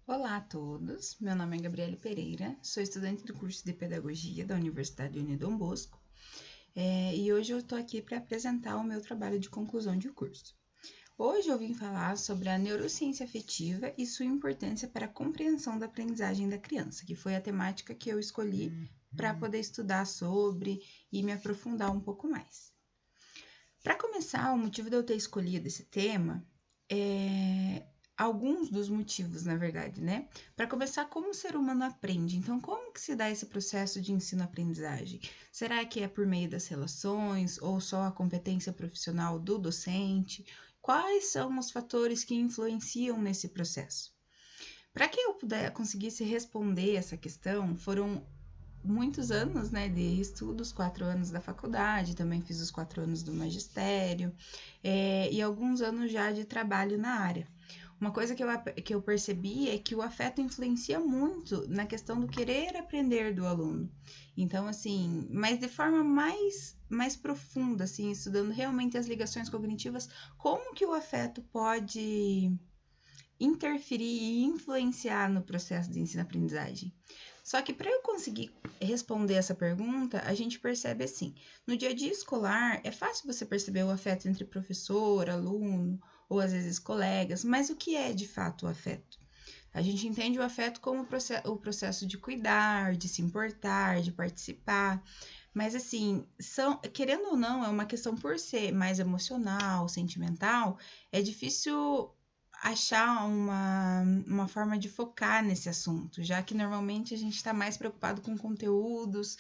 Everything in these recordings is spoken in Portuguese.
Olá a todos, meu nome é Gabriele Pereira, sou estudante do curso de Pedagogia da Universidade Unidom Bosco e hoje eu estou aqui para apresentar o meu trabalho de conclusão de curso. Hoje eu vim falar sobre a neurociência afetiva e sua importância para a compreensão da aprendizagem da criança, que foi a temática que eu escolhi para poder estudar sobre e me aprofundar um pouco mais. Para começar, o motivo de eu ter escolhido esse tema é alguns dos motivos, na verdade, né? Para começar, como o ser humano aprende? Então, como que se dá esse processo de ensino-aprendizagem? Será que é por meio das relações ou só a competência profissional do docente? Quais são os fatores que influenciam nesse processo? Para que eu conseguisse responder essa questão, foram muitos anos, né, de estudos, 4 anos da faculdade, também fiz os 4 anos do magistério, e alguns anos já de trabalho na área. Uma coisa que eu percebi é que o afeto influencia muito na questão do querer aprender do aluno. Então, assim, mas de forma mais profunda, assim, estudando realmente as ligações cognitivas, como que o afeto pode interferir e influenciar no processo de ensino-aprendizagem. Só que para eu conseguir responder essa pergunta, a gente percebe assim, no dia a dia escolar, é fácil você perceber o afeto entre professor, aluno, ou às vezes colegas, mas o que é de fato o afeto? A gente entende o afeto como o processo de cuidar, de se importar, de participar, mas assim, querendo ou não, é uma questão por ser mais emocional, sentimental, é difícil achar uma forma de focar nesse assunto, já que normalmente a gente está mais preocupado com conteúdos,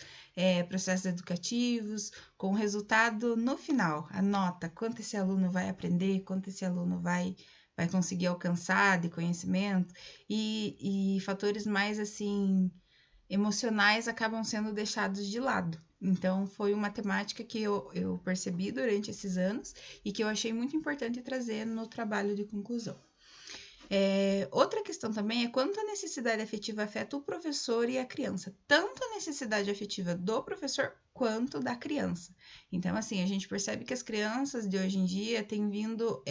processos educativos, com o resultado no final, a nota, quanto esse aluno vai aprender, quanto esse aluno vai conseguir alcançar de conhecimento, e fatores mais assim emocionais acabam sendo deixados de lado. Então, foi uma temática que eu percebi durante esses anos e que eu achei muito importante trazer no trabalho de conclusão. Outra questão também é quanto a necessidade afetiva afeta o professor e a criança, tanto a necessidade afetiva do professor quanto da criança. Então, assim, a gente percebe que as crianças de hoje em dia têm vindo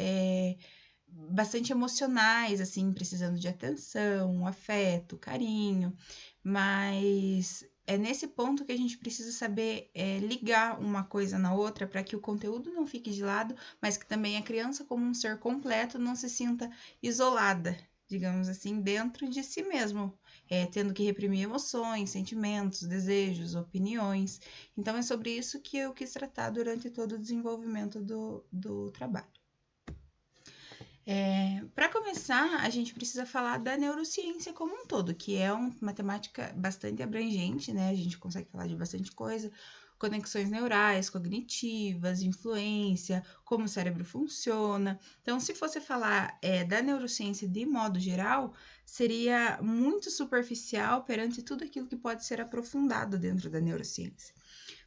bastante emocionais, assim, precisando de atenção, afeto, carinho, mas é nesse ponto que a gente precisa saber ligar uma coisa na outra para que o conteúdo não fique de lado, mas que também a criança, como um ser completo, não se sinta isolada, digamos assim, dentro de si mesmo, tendo que reprimir emoções, sentimentos, desejos, opiniões. Então, é sobre isso que eu quis tratar durante todo o desenvolvimento do trabalho. Para começar, a gente precisa falar da neurociência como um todo, que é uma temática bastante abrangente, né? A gente consegue falar de bastante coisa, conexões neurais, cognitivas, influência, como o cérebro funciona. Então, se fosse falar da neurociência de modo geral, seria muito superficial perante tudo aquilo que pode ser aprofundado dentro da neurociência.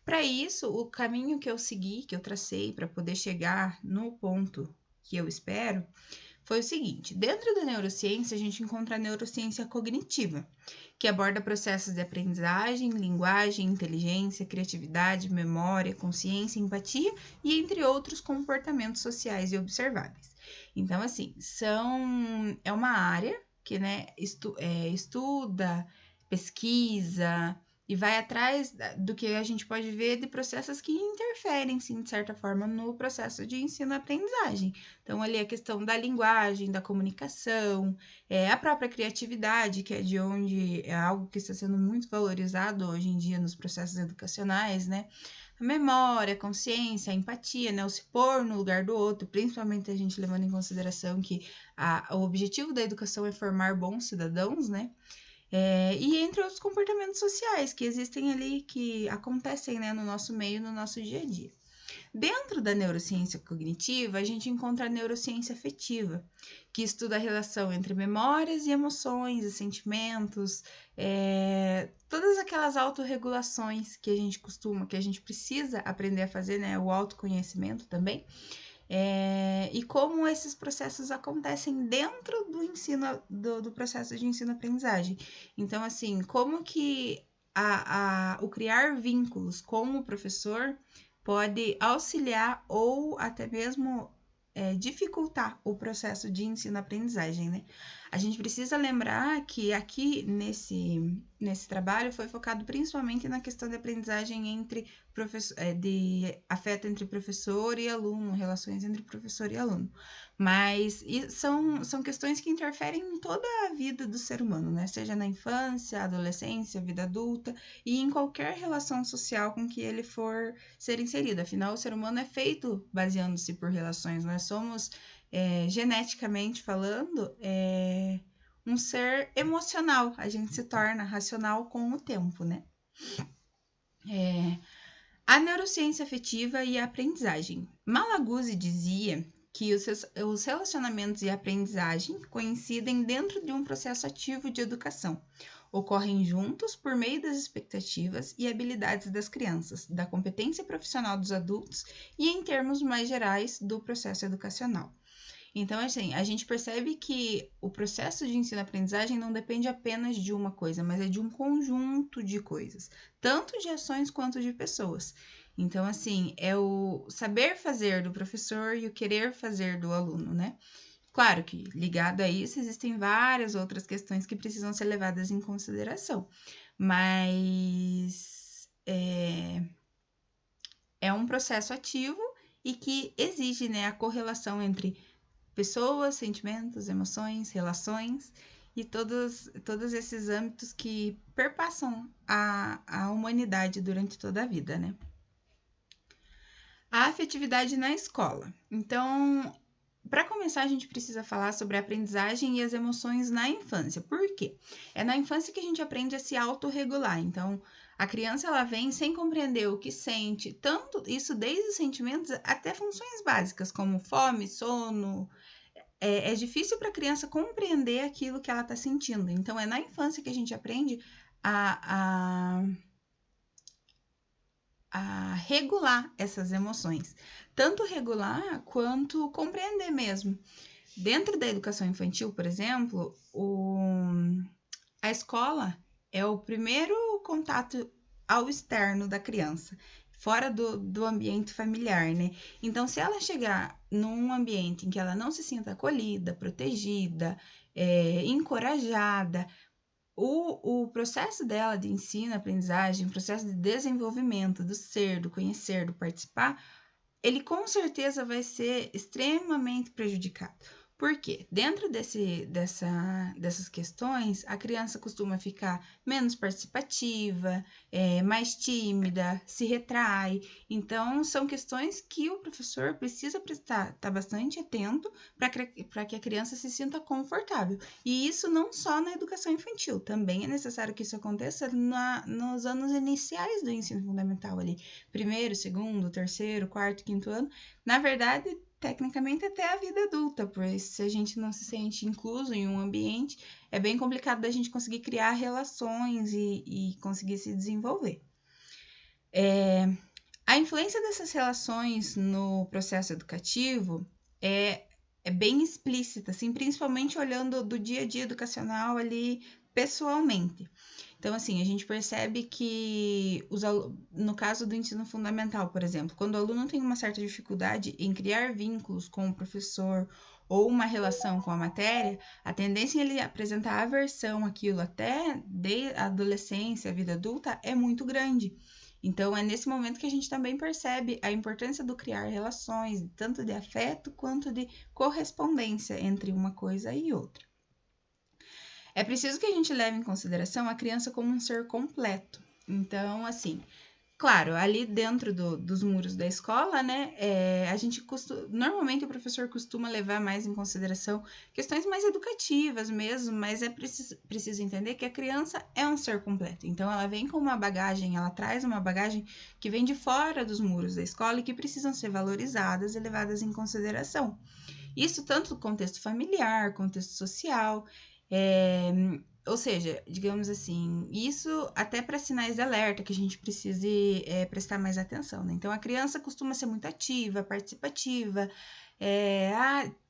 Para isso, o caminho que eu segui, que eu tracei para poder chegar no ponto que eu espero, foi o seguinte: dentro da neurociência, a gente encontra a neurociência cognitiva, que aborda processos de aprendizagem, linguagem, inteligência, criatividade, memória, consciência, empatia e entre outros comportamentos sociais e observáveis. Então, assim, é uma área que, né, estuda, pesquisa e vai atrás do que a gente pode ver de processos que interferem, sim, de certa forma, no processo de ensino-aprendizagem. Então, ali a questão da linguagem, da comunicação, a própria criatividade, que é de onde é algo que está sendo muito valorizado hoje em dia nos processos educacionais, né? A memória, a consciência, a empatia, né? O se pôr no lugar do outro, principalmente a gente levando em consideração que o objetivo da educação é formar bons cidadãos, né? E entre outros comportamentos sociais que existem ali, que acontecem, né, no nosso meio, no nosso dia a dia. Dentro da neurociência cognitiva, a gente encontra a neurociência afetiva, que estuda a relação entre memórias e emoções e sentimentos, todas aquelas autorregulações que a gente precisa aprender a fazer, né, o autoconhecimento também, e como esses processos acontecem dentro do ensino, do processo de ensino-aprendizagem. Então, assim, como que o criar vínculos com o professor pode auxiliar ou até mesmo dificultar o processo de ensino-aprendizagem, né? A gente precisa lembrar que aqui nesse trabalho foi focado principalmente na questão de aprendizagem de afeto entre professor e aluno, relações entre professor e aluno. Mas são questões que interferem em toda a vida do ser humano, né? Seja na infância, adolescência, vida adulta e em qualquer relação social com que ele for ser inserido. Afinal, o ser humano é feito baseando-se por relações. Nós somos, geneticamente falando, um ser emocional. A gente se torna racional com o tempo, né? A neurociência afetiva e a aprendizagem. Malaguzzi dizia que os relacionamentos e a aprendizagem coincidem dentro de um processo ativo de educação. Ocorrem juntos por meio das expectativas e habilidades das crianças, da competência profissional dos adultos e, em termos mais gerais, do processo educacional. Então, assim, a gente percebe que o processo de ensino-aprendizagem não depende apenas de uma coisa, mas é de um conjunto de coisas, tanto de ações quanto de pessoas. Então, assim, é o saber fazer do professor e o querer fazer do aluno, né? Claro que, ligado a isso, existem várias outras questões que precisam ser levadas em consideração, mas é um processo ativo e que exige, né, a correlação entre pessoas, sentimentos, emoções, relações e todos esses âmbitos que perpassam a humanidade durante toda a vida, né? A afetividade na escola. Então, para começar, a gente precisa falar sobre a aprendizagem e as emoções na infância. Por quê? É na infância que a gente aprende a se autorregular. Então, a criança ela vem sem compreender o que sente, tanto isso desde os sentimentos até funções básicas, como fome, sono. É difícil para a criança compreender aquilo que ela está sentindo. Então, é na infância que a gente aprende a regular essas emoções. Tanto regular quanto compreender mesmo. Dentro da educação infantil, por exemplo, a escola é o primeiro contato ao externo da criança, fora do ambiente familiar, né? Então, se ela chegar num ambiente em que ela não se sinta acolhida, protegida, encorajada, o processo dela de ensino, aprendizagem, processo de desenvolvimento do ser, do conhecer, do participar, ele com certeza vai ser extremamente prejudicado. Por quê? Dentro dessas questões, a criança costuma ficar menos participativa, mais tímida, se retrai. Então, são questões que o professor precisa estar bastante atento para que a criança se sinta confortável. E isso não só na educação infantil, também é necessário que isso aconteça nos anos iniciais do ensino fundamental ali. Primeiro, segundo, terceiro, quarto, quinto ano. Na verdade, tecnicamente até a vida adulta, pois se a gente não se sente incluso em um ambiente, é bem complicado da gente conseguir criar relações e conseguir se desenvolver. A influência dessas relações no processo educativo é bem explícita, assim, principalmente olhando do dia a dia educacional ali pessoalmente. Então, assim, a gente percebe que, no caso do ensino fundamental, por exemplo, quando o aluno tem uma certa dificuldade em criar vínculos com o professor ou uma relação com a matéria, a tendência em ele apresentar aversão àquilo até desde a adolescência, a vida adulta, é muito grande. Então, é nesse momento que a gente também percebe a importância do criar relações, tanto de afeto quanto de correspondência entre uma coisa e outra. É preciso que a gente leve em consideração a criança como um ser completo. Então, assim, claro, ali dentro dos muros da escola, né, normalmente o professor costuma levar mais em consideração questões mais educativas mesmo, mas é preciso entender que a criança é um ser completo. Então, ela vem com uma bagagem, ela traz uma bagagem que vem de fora dos muros da escola e que precisam ser valorizadas e levadas em consideração. Isso tanto no contexto familiar, contexto social, ou seja, digamos assim, isso até para sinais de alerta que a gente precise prestar mais atenção, né? Então, a criança costuma ser muito ativa, participativa,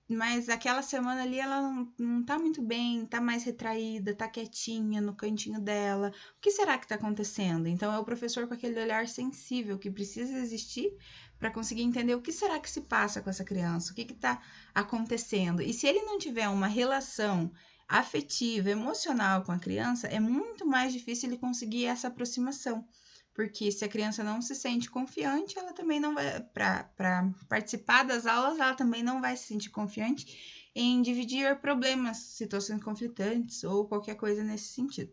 mas aquela semana ali ela não tá muito bem, tá mais retraída, tá quietinha no cantinho dela. O que será que tá acontecendo? Então, é o professor com aquele olhar sensível que precisa existir para conseguir entender o que será que se passa com essa criança, o que está acontecendo. E se ele não tiver uma relação afetiva, emocional com a criança, é muito mais difícil ele conseguir essa aproximação. Porque se a criança não se sente confiante, ela também não vai, para participar das aulas, ela também não vai se sentir confiante em dividir problemas, situações conflitantes ou qualquer coisa nesse sentido.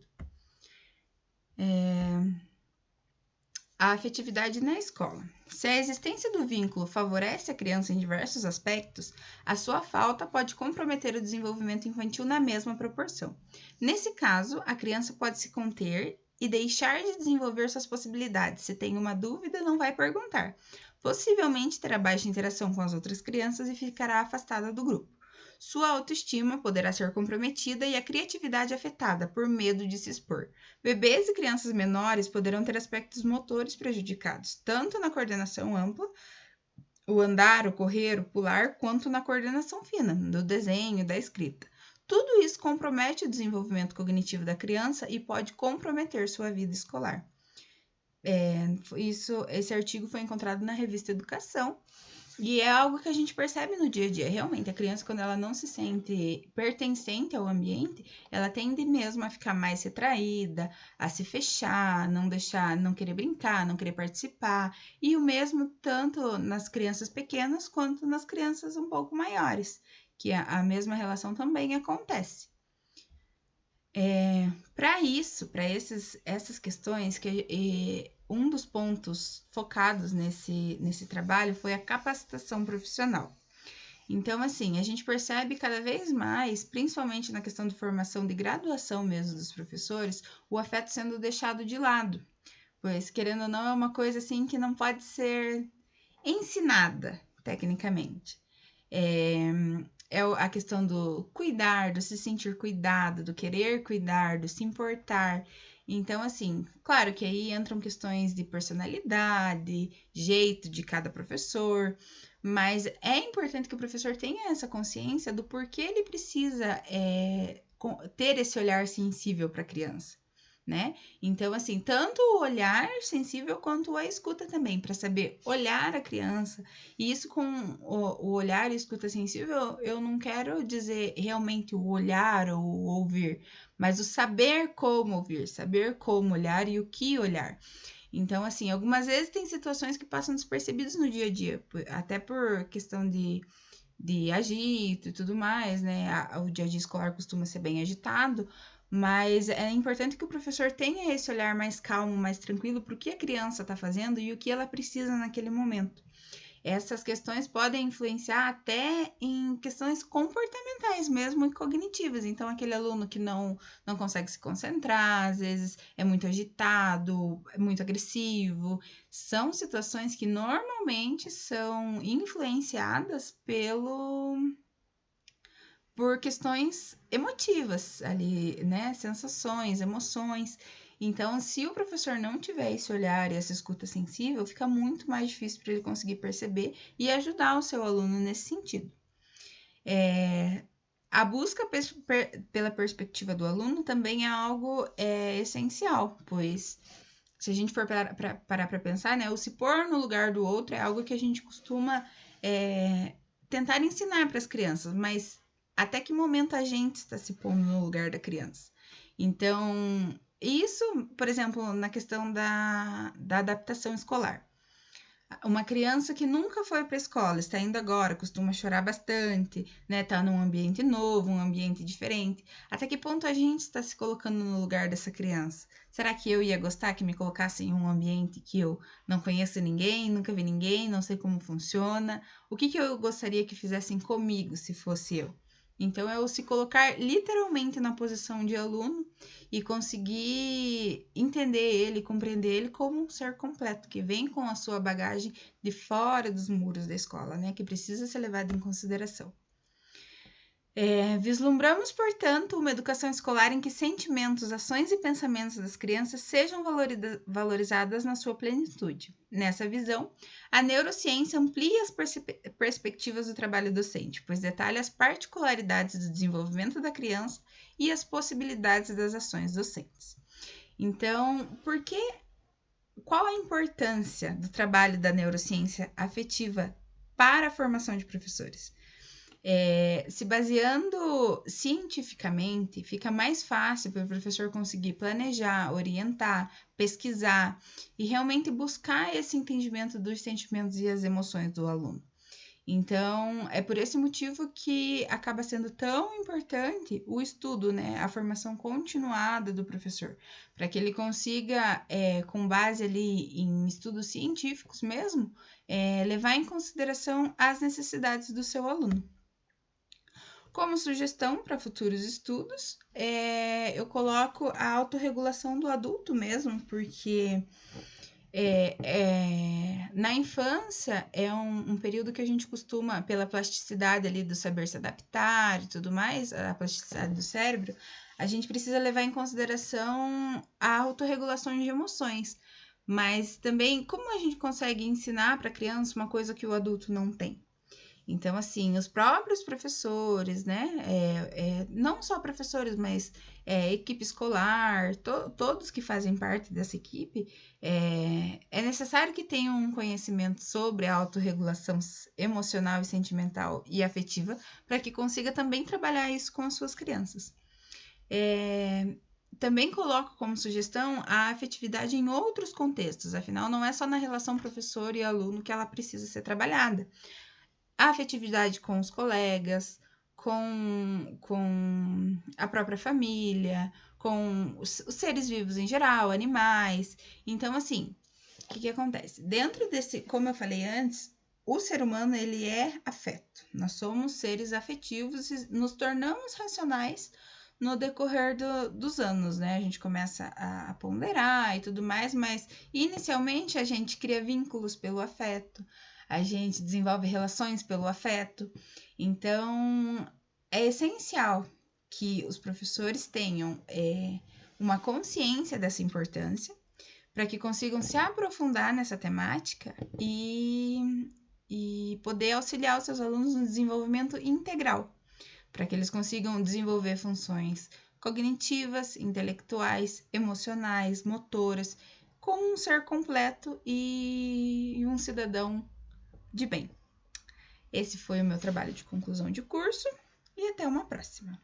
A afetividade na escola. Se a existência do vínculo favorece a criança em diversos aspectos, a sua falta pode comprometer o desenvolvimento infantil na mesma proporção. Nesse caso, a criança pode se conter e deixar de desenvolver suas possibilidades. Se tem uma dúvida, não vai perguntar. Possivelmente terá baixa interação com as outras crianças e ficará afastada do grupo. Sua autoestima poderá ser comprometida e a criatividade afetada por medo de se expor. Bebês e crianças menores poderão ter aspectos motores prejudicados, tanto na coordenação ampla, o andar, o correr, o pular, quanto na coordenação fina, do desenho, da escrita. Tudo isso compromete o desenvolvimento cognitivo da criança e pode comprometer sua vida escolar. Esse artigo foi encontrado na revista Educação e é algo que a gente percebe no dia a dia. Realmente, a criança, quando ela não se sente pertencente ao ambiente, ela tende mesmo a ficar mais retraída, a se fechar, não querer brincar, não querer participar. E o mesmo tanto nas crianças pequenas quanto nas crianças um pouco maiores, que a mesma relação também acontece. Para essas questões, um dos pontos focados nesse trabalho foi a capacitação profissional. Então, assim, a gente percebe cada vez mais, principalmente na questão de formação de graduação mesmo dos professores, o afeto sendo deixado de lado, pois, querendo ou não, é uma coisa assim que não pode ser ensinada tecnicamente. É a questão do cuidar, do se sentir cuidado, do querer cuidar, do se importar. Então, assim, claro que aí entram questões de personalidade, jeito de cada professor, mas é importante que o professor tenha essa consciência do porquê ele precisa ter esse olhar sensível para a criança, né? Então, assim, tanto o olhar sensível quanto a escuta também, para saber olhar a criança. E isso com o olhar e escuta sensível, eu não quero dizer realmente o olhar ou o ouvir, mas o saber como ouvir, saber como olhar e o que olhar. Então, assim, algumas vezes tem situações que passam despercebidas no dia a dia, até por questão de agito e tudo mais, né? O dia a dia escolar costuma ser bem agitado, mas é importante que o professor tenha esse olhar mais calmo, mais tranquilo para o que a criança está fazendo e o que ela precisa naquele momento. Essas questões podem influenciar até em questões comportamentais mesmo e cognitivas. Então, aquele aluno que não consegue se concentrar, às vezes é muito agitado, é muito agressivo, são situações que normalmente são influenciadas por questões emotivas ali, né? Sensações, emoções. Então, se o professor não tiver esse olhar e essa escuta sensível, fica muito mais difícil para ele conseguir perceber e ajudar o seu aluno nesse sentido. A busca pela perspectiva do aluno também é algo essencial, pois se a gente for parar para pensar, né, o se pôr no lugar do outro é algo que a gente costuma tentar ensinar para as crianças, mas até que momento a gente está se pondo no lugar da criança? Então, isso, por exemplo, na questão da adaptação escolar. Uma criança que nunca foi para a escola, está indo agora, costuma chorar bastante, né? Tá num ambiente novo, um ambiente diferente. Até que ponto a gente está se colocando no lugar dessa criança? Será que eu ia gostar que me colocassem em um ambiente que eu não conheço ninguém, nunca vi ninguém, não sei como funciona? O que eu gostaria que fizessem comigo se fosse eu? Então, é o se colocar literalmente na posição de aluno e conseguir entender ele, compreender ele como um ser completo, que vem com a sua bagagem de fora dos muros da escola, né? Que precisa ser levado em consideração. Vislumbramos, portanto, uma educação escolar em que sentimentos, ações e pensamentos das crianças sejam valorizadas na sua plenitude. Nessa visão, a neurociência amplia as perspectivas do trabalho docente, pois detalha as particularidades do desenvolvimento da criança e as possibilidades das ações docentes. Então, qual a importância do trabalho da neurociência afetiva para a formação de professores? Se baseando cientificamente, fica mais fácil para o professor conseguir planejar, orientar, pesquisar e realmente buscar esse entendimento dos sentimentos e as emoções do aluno. Então, é por esse motivo que acaba sendo tão importante o estudo, né? A formação continuada do professor, para que ele consiga, com base ali em estudos científicos mesmo, levar em consideração as necessidades do seu aluno. Como sugestão para futuros estudos, eu coloco a autorregulação do adulto mesmo, porque na infância é um período que a gente costuma, pela plasticidade ali do saber se adaptar e tudo mais, a plasticidade do cérebro, a gente precisa levar em consideração a autorregulação de emoções. Mas também, como a gente consegue ensinar para a criança uma coisa que o adulto não tem? Então, assim, os próprios professores, né? Não só professores, mas equipe escolar, todos que fazem parte dessa equipe, é necessário que tenham um conhecimento sobre a autorregulação emocional e sentimental e afetiva para que consiga também trabalhar isso com as suas crianças. Também coloco como sugestão a afetividade em outros contextos, afinal, não é só na relação professor e aluno que ela precisa ser trabalhada. A afetividade com os colegas, com a própria família, com os seres vivos em geral, animais. Então, assim, o que acontece? Dentro desse, como eu falei antes, o ser humano, ele é afeto. Nós somos seres afetivos e nos tornamos racionais no decorrer dos anos, né? A gente começa a ponderar e tudo mais, mas inicialmente a gente cria vínculos pelo afeto, a gente desenvolve relações pelo afeto. Então, é essencial que os professores tenham uma consciência dessa importância para que consigam se aprofundar nessa temática e poder auxiliar os seus alunos no desenvolvimento integral, para que eles consigam desenvolver funções cognitivas, intelectuais, emocionais, motoras, como um ser completo e um cidadão de bem. Esse foi o meu trabalho de conclusão de curso e até uma próxima.